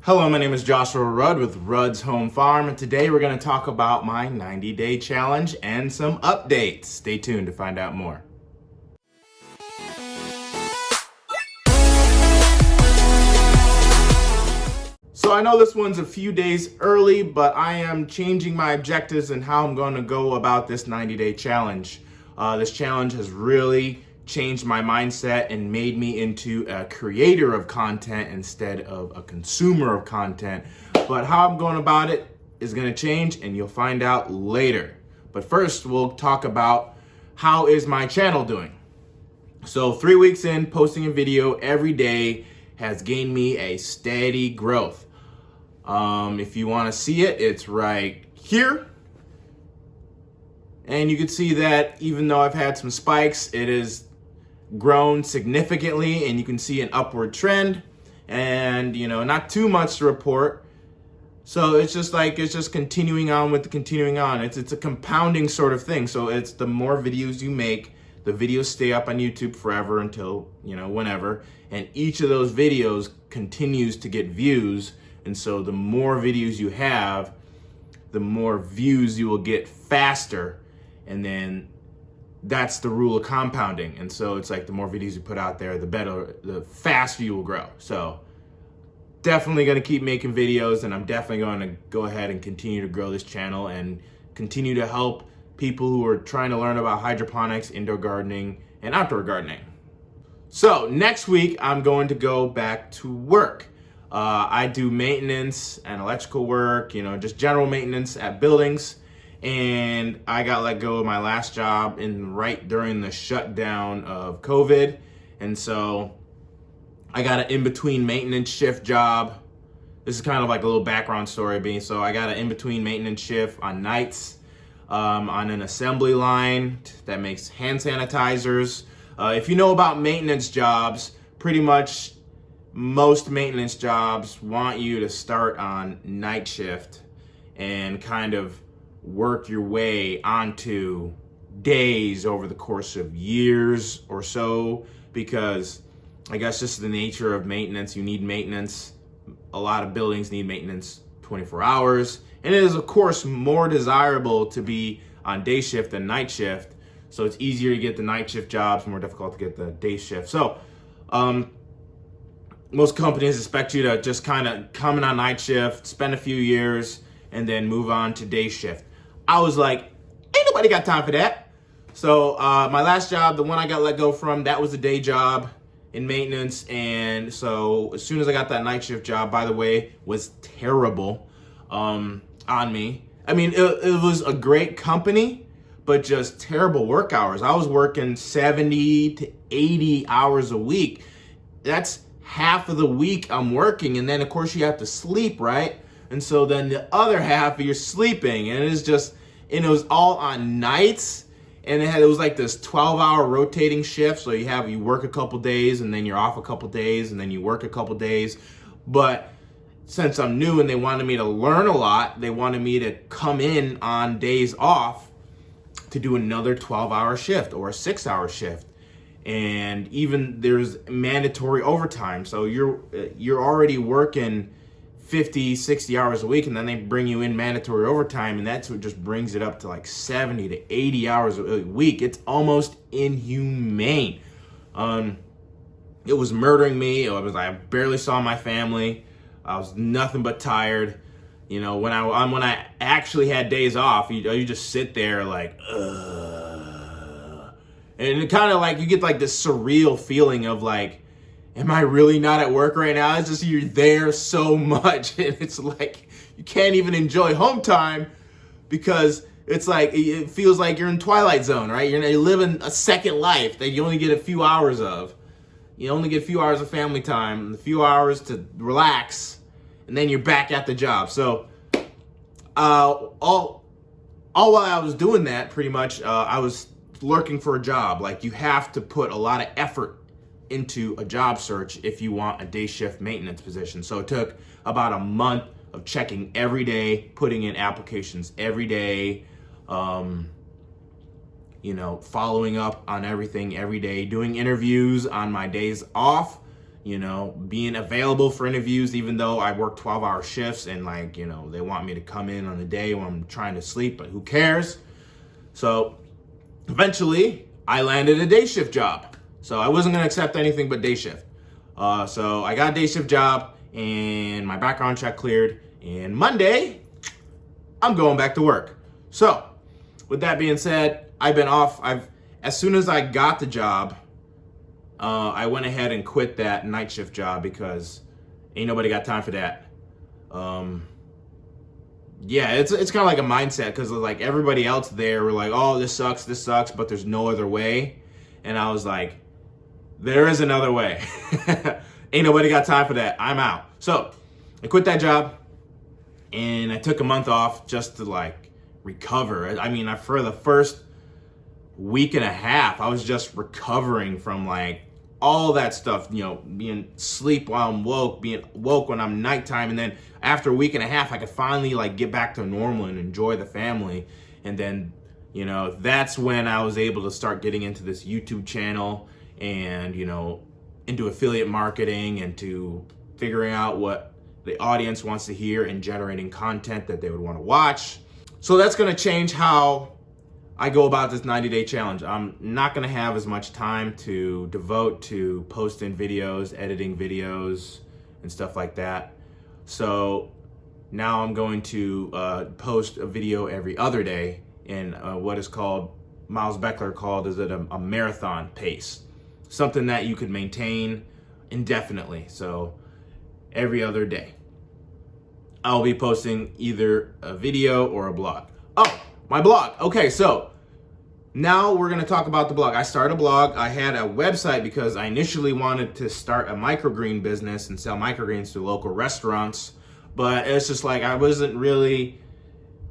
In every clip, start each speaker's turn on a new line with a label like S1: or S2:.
S1: Hello, my name is Joshua Rudd with Rudd's Home Farm, and today we're going to talk about my 90-day challenge and some updates. Stay tuned to find out more. So I know this one's a few days early, but I am changing my objectives and how I'm going to go about this 90-day challenge. This challenge has really changed my mindset and made me into a creator of content instead of a consumer of content. But how I'm going about it is going to change, and you'll find out later. But first, we'll talk about how is my channel doing. So 3 weeks in, posting a video every day has gained me a steady growth. If you want to see it, it's right here. And you can see that even though I've had some spikes, it has grown significantly, and you can see an upward trend, and not too much to report. So it's just continuing on with the continuing on. It's a compounding sort of thing. So it's the more videos you make, the videos stay up on YouTube forever until whenever, and each of those videos continues to get views. And so the more videos you have, the more views you will get faster, and then that's the rule of compounding. And so it's like the more videos you put out there, the faster you will grow. So definitely going to keep making videos, and I'm definitely going to go ahead and continue to grow this channel and continue to help people who are trying to learn about hydroponics, indoor gardening, and outdoor gardening. So next week, I'm going to go back to work. I do maintenance and electrical work, just general maintenance at buildings. And I got let go of my last job right during the shutdown of COVID. And so I got an in-between maintenance shift job. This is kind of like a little background story being. So I got an in-between maintenance shift on nights on an assembly line that makes hand sanitizers. If you know about maintenance jobs, pretty much most maintenance jobs want you to start on night shift and kind of work your way onto days over the course of years or so, because I guess just the nature of maintenance, you need maintenance. A lot of buildings need maintenance 24 hours. And it is, of course, more desirable to be on day shift than night shift. So it's easier to get the night shift jobs, more difficult to get the day shift. So most companies expect you to just kind of come in on night shift, spend a few years, and then move on to day shift. I was like, ain't nobody got time for that. So my last job, the one I got let go from, that was a day job in maintenance. And so as soon as I got that night shift job, by the way, was terrible on me. I mean, it was a great company, but just terrible work hours. I was working 70 to 80 hours a week. That's half of the week I'm working. And then, of course, you have to sleep, right? And so then the other half you're sleeping, and it was all on nights, and it was like this 12-hour rotating shift. So you work a couple days, and then you're off a couple days, and then you work a couple days. But since I'm new and they wanted me to learn a lot, they wanted me to come in on days off to do another 12-hour shift or a 6-hour shift. And even there's mandatory overtime. So you're already working 50, 60 hours a week, and then they bring you in mandatory overtime, and that's what just brings it up to like 70 to 80 hours a week. It's almost inhumane. It was murdering me. I barely saw my family. I was nothing but tired. When I actually had days off, you just sit there like, ugh. And it kind of like, you get like this surreal feeling of like, am I really not at work right now? It's just you're there so much, and it's like you can't even enjoy home time because it's like it feels like you're in Twilight Zone, right? You're living a second life that you only get a few hours of. You only get a few hours of family time, a few hours to relax, and then you're back at the job. So all while I was doing that, pretty much, I was lurking for a job. Like, you have to put a lot of effort into a job search if you want a day shift maintenance position. So it took about a month of checking every day, putting in applications every day, following up on everything every day, doing interviews on my days off, you know, being available for interviews, even though I work 12-hour shifts and like, you know, they want me to come in on the day when I'm trying to sleep, but who cares? So eventually I landed a day shift job. So I wasn't gonna accept anything but day shift. So I got a day shift job and my background check cleared, and Monday, I'm going back to work. So with that being said, I've been off. As soon as I got the job, I went ahead and quit that night shift job because ain't nobody got time for that. Yeah, it's kind of like a mindset because like everybody else there were like, oh, this sucks, but there's no other way. And I was like, there is another way. Ain't nobody got time for that. I'm out. So I quit that job and I took a month off just to like recover. I mean, for the first week and a half, I was just recovering from like all that stuff, you know, being asleep while I'm woke, being woke when I'm nighttime. And then after a week and a half, I could finally like get back to normal and enjoy the family. And then, you know, that's when I was able to start getting into this YouTube channel and, you know, into affiliate marketing and to figuring out what the audience wants to hear and generating content that they would want to watch. So that's going to change how I go about this 90-day challenge. I'm not gonna have as much time to devote to posting videos, editing videos, and stuff like that. So now I'm going to post a video every other day in what is called, Miles Beckler called, is it a marathon pace. Something that you could maintain indefinitely. So every other day, I'll be posting either a video or a blog. Oh, my blog. Okay, so now we're going to talk about the blog. I started a blog. I had a website because I initially wanted to start a microgreen business and sell microgreens to local restaurants. But it's just like I wasn't really,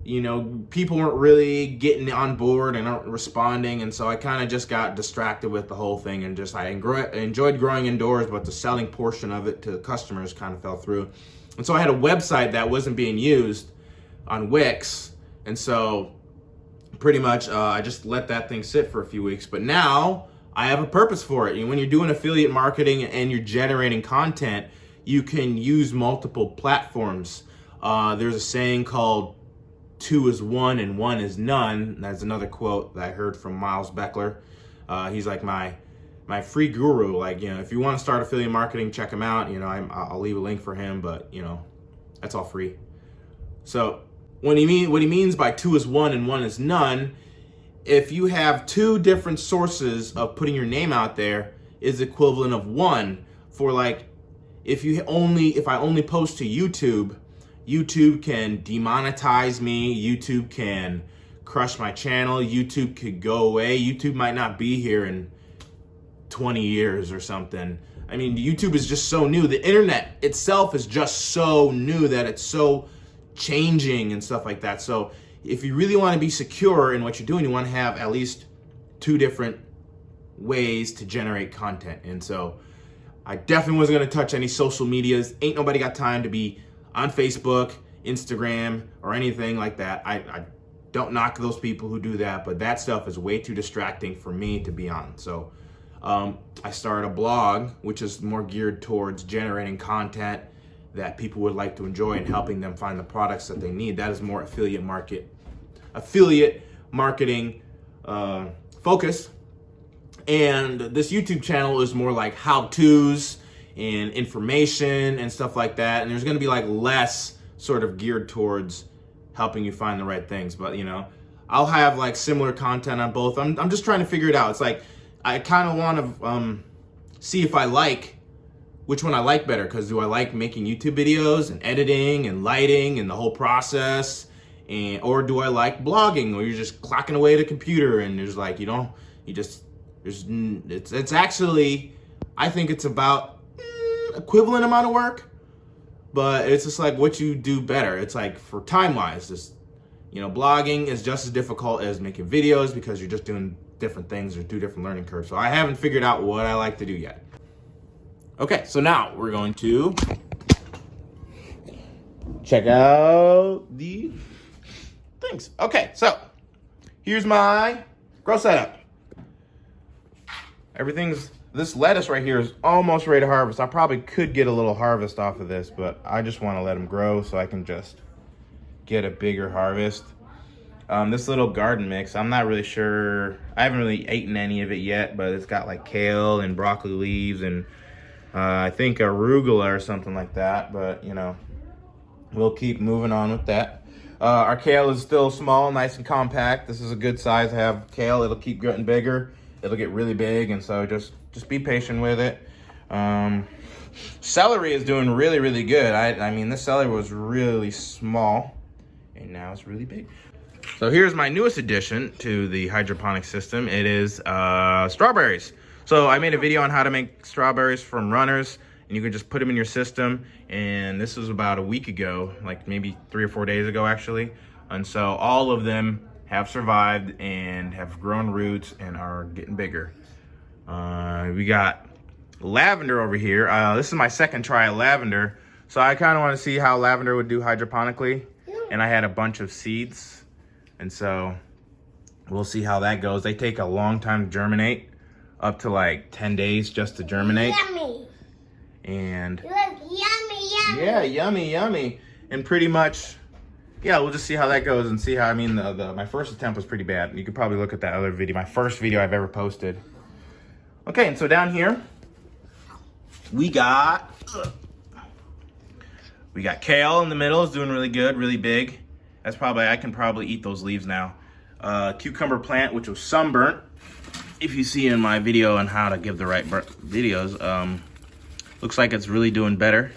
S1: you know, people weren't really getting on board and aren't responding. And so I kind of just got distracted with the whole thing and just I enjoyed growing indoors, but the selling portion of it to customers kind of fell through. And so I had a website that wasn't being used on Wix. And so pretty much I just let that thing sit for a few weeks. But now I have a purpose for it. When you're doing affiliate marketing and you're generating content, you can use multiple platforms. There's a saying called 2 is 1 and 1 is none. That's another quote that I heard from Miles Beckler. He's like my free guru. Like, you know, if you want to start affiliate marketing, check him out. You know, I'll leave a link for him, but you know, that's all free. So what he means by 2 is 1 and 1 is none, if you have 2 different sources of putting your name out there is equivalent of 1. For like, if I only post to YouTube, YouTube can demonetize me, YouTube can crush my channel, YouTube could go away, YouTube might not be here in 20 years or something. I mean, YouTube is just so new. The internet itself is just so new that it's so changing and stuff like that. So if you really want to be secure in what you're doing, you want to have at least 2 different ways to generate content. And so I definitely wasn't going to touch any social medias. Ain't nobody got time to be on Facebook, Instagram, or anything like that. I don't knock those people who do that, but that stuff is way too distracting for me to be on. So I started a blog, which is more geared towards generating content that people would like to enjoy and helping them find the products that they need. That is more affiliate marketing focus. And this YouTube channel is more like how-tos and information and stuff like that. And there's going to be like less sort of geared towards helping you find the right things. But, you know, I'll have like similar content on both. I'm just trying to figure it out. It's like I kind of want to see if I like which one I like better, because do I like making YouTube videos and editing and lighting and the whole process, or do I like blogging, where you're just clocking away at a computer and there's like, it's actually, I think it's about equivalent amount of work, but it's just like what you do better. It's like for time-wise, just, you know, blogging is just as difficult as making videos because you're just doing different things or 2 different learning curves. So I haven't figured out what I like to do yet. Okay, so now we're going to check out the things. Okay, so here's my grow setup. Everything's This lettuce right here is almost ready to harvest. I probably could get a little harvest off of this, but I just want to let them grow so I can just get a bigger harvest. This little garden mix, I'm not really sure. I haven't really eaten any of it yet, but it's got like kale and broccoli leaves and I think arugula or something like that. But, you know, we'll keep moving on with that. Our kale is still small, nice and compact. This is a good size to have kale. It'll keep getting bigger. It'll get really big, and so just be patient with it. Celery is doing really, really good. I mean, this celery was really small, and now it's really big. So here's my newest addition to the hydroponic system. It is strawberries. So I made a video on how to make strawberries from runners, and you can just put them in your system. And this was about a week ago, like maybe 3 or 4 days ago actually. And so all of them have survived and have grown roots and are getting bigger. We got lavender over here. This is my second try at lavender. So I kind of want to see how lavender would do hydroponically. And I had a bunch of seeds. And so we'll see how that goes. They take a long time to germinate, up to like 10 days just to germinate.
S2: Yummy.
S1: And
S2: Look, yummy, yummy.
S1: yeah, yummy, yummy. And pretty much, yeah, we'll just see how that goes and see how, I mean, my first attempt was pretty bad. You could probably look at that other video, my first video I've ever posted. Okay, and so down here, we got kale in the middle. It's doing really good, really big. That's probably, I can probably eat those leaves now. Cucumber plant, which was sunburnt. If you see in my video on how to give the right videos, looks like it's really doing better.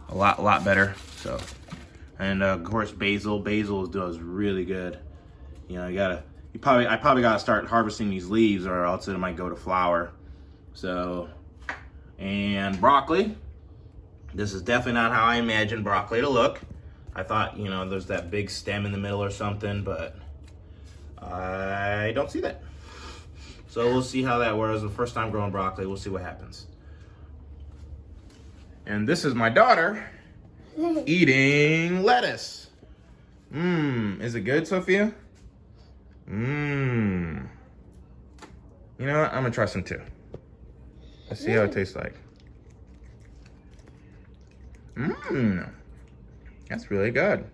S1: A lot better. So, and of course basil does really good. You know, I probably gotta start harvesting these leaves or else it might go to flower. So, and broccoli. This is definitely not how I imagined broccoli to look. I thought, you know, there's that big stem in the middle or something, but I don't see that. So we'll see how that works. The first time growing broccoli, we'll see what happens. And this is my daughter eating lettuce. Is it good, Sophia? You know what? I'm gonna try some too. Let's see how it tastes like. That's really good.